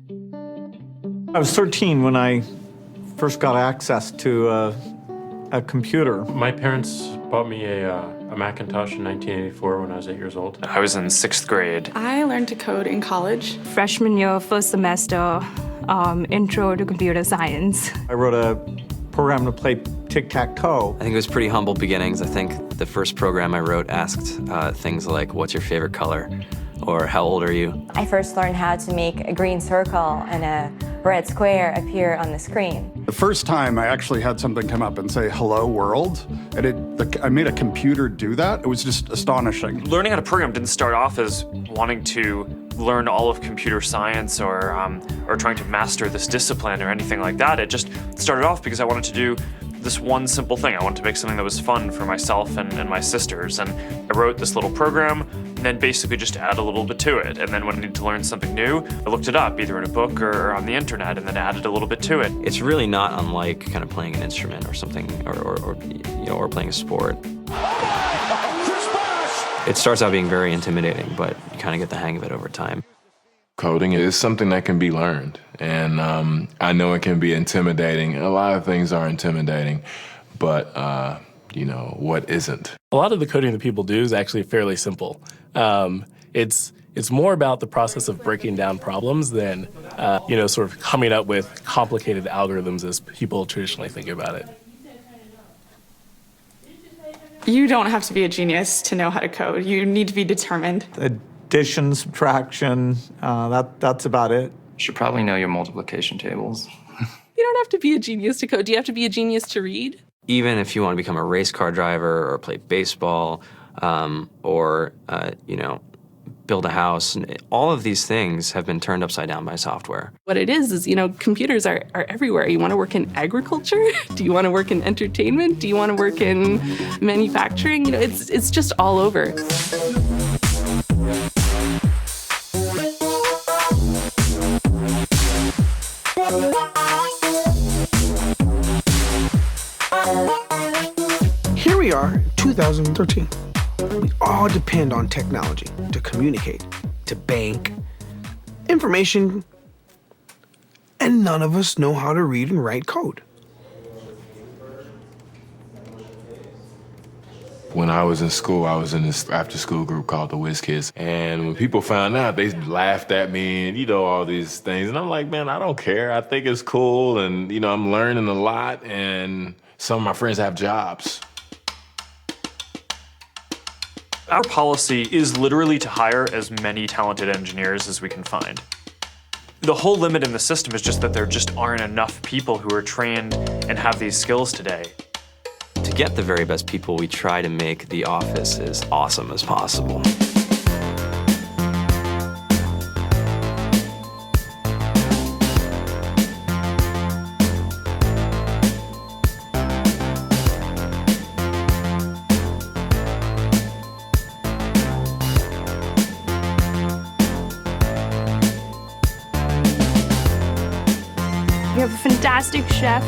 I was 13 when I first got access to a computer. My parents bought me a Macintosh in 1984 when I was 8 years old. I was in 6th grade. I learned to code in college. Freshman year, first semester, intro to computer science. I wrote a program to play tic-tac-toe. I think it was pretty humble beginnings. I think the first program I wrote asked things like, what's your favorite color? Or how old are you? I first learned how to make a green circle and a red square appear on the screen. The first time I actually had something come up and say, hello world, and I made a computer do that. It was just astonishing. Learning how to program didn't start off as wanting to learn all of computer science or trying to master this discipline or anything like that. It just started off because I wanted to do this one simple thing. I wanted to make something that was fun for myself and my sisters. And I wrote this little program and then basically just add a little bit to it. And then when I needed to learn something new, I looked it up either in a book or on the internet and then added a little bit to it. It's really not unlike kind of playing an instrument or something, or playing a sport. It starts out being very intimidating, but you kind of get the hang of it over time. Coding is something that can be learned, and I know it can be intimidating. A lot of things are intimidating, but what isn't? A lot of the coding that people do is actually fairly simple. It's more about the process of breaking down problems than sort of coming up with complicated algorithms as people traditionally think about it. You don't have to be a genius to know how to code. You need to be determined. Addition, subtraction, that's about it. You should probably know your multiplication tables. You don't have to be a genius to code. Do you have to be a genius to read? Even if you want to become a race car driver or play baseball or build a house, all of these things have been turned upside down by software. What it is computers are everywhere. You want to work in agriculture? Do you want to work in entertainment? Do you want to work in manufacturing? It's just all over. Here we are, 2013. We all depend on technology to communicate, to bank, information, and none of us know how to read and write code. When I was in school, I was in this after-school group called the Whiz Kids. And when people found out, they laughed at me and, all these things. And I'm like, man, I don't care. I think it's cool. And, I'm learning a lot. And some of my friends have jobs. Our policy is literally to hire as many talented engineers as we can find. The whole limit in the system is just that there just aren't enough people who are trained and have these skills today. To get the very best people, we try to make the office as awesome as possible. We have a fantastic chef,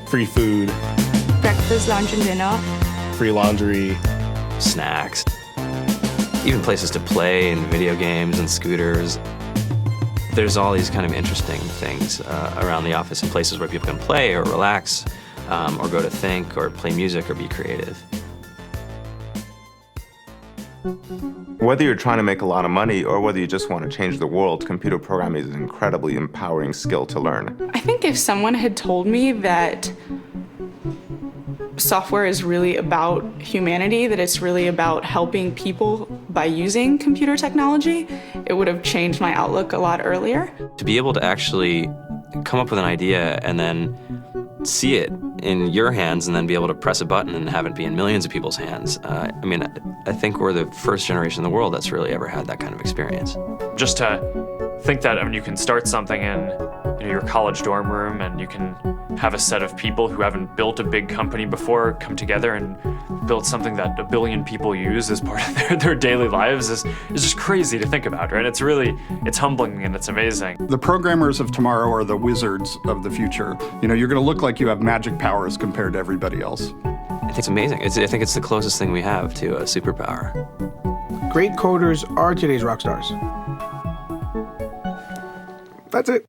Free food, breakfast, lunch, and dinner. free laundry, snacks, even places to play and video games and scooters. There's all these kind of interesting things around the office and places where people can play or relax or go to think or play music or be creative. Whether you're trying to make a lot of money or whether you just want to change the world, computer programming is an incredibly empowering skill to learn. I think if someone had told me that software is really about humanity, that it's really about helping people by using computer technology, it would have changed my outlook a lot earlier. To be able to actually come up with an idea and then see it in your hands and then be able to press a button and have it be in millions of people's hands. I think we're the first generation in the world that's really ever had that kind of experience. Just to think that you can start something in your college dorm room and you can have a set of people who haven't built a big company before come together and build something that 1 billion people use as part of their daily lives is just crazy to think about, right? It's humbling and it's amazing. The programmers of tomorrow are the wizards of the future. You're going to look like you have magic powers compared to everybody else. I think it's amazing. I think it's the closest thing we have to a superpower. Great coders are today's rock stars. That's it.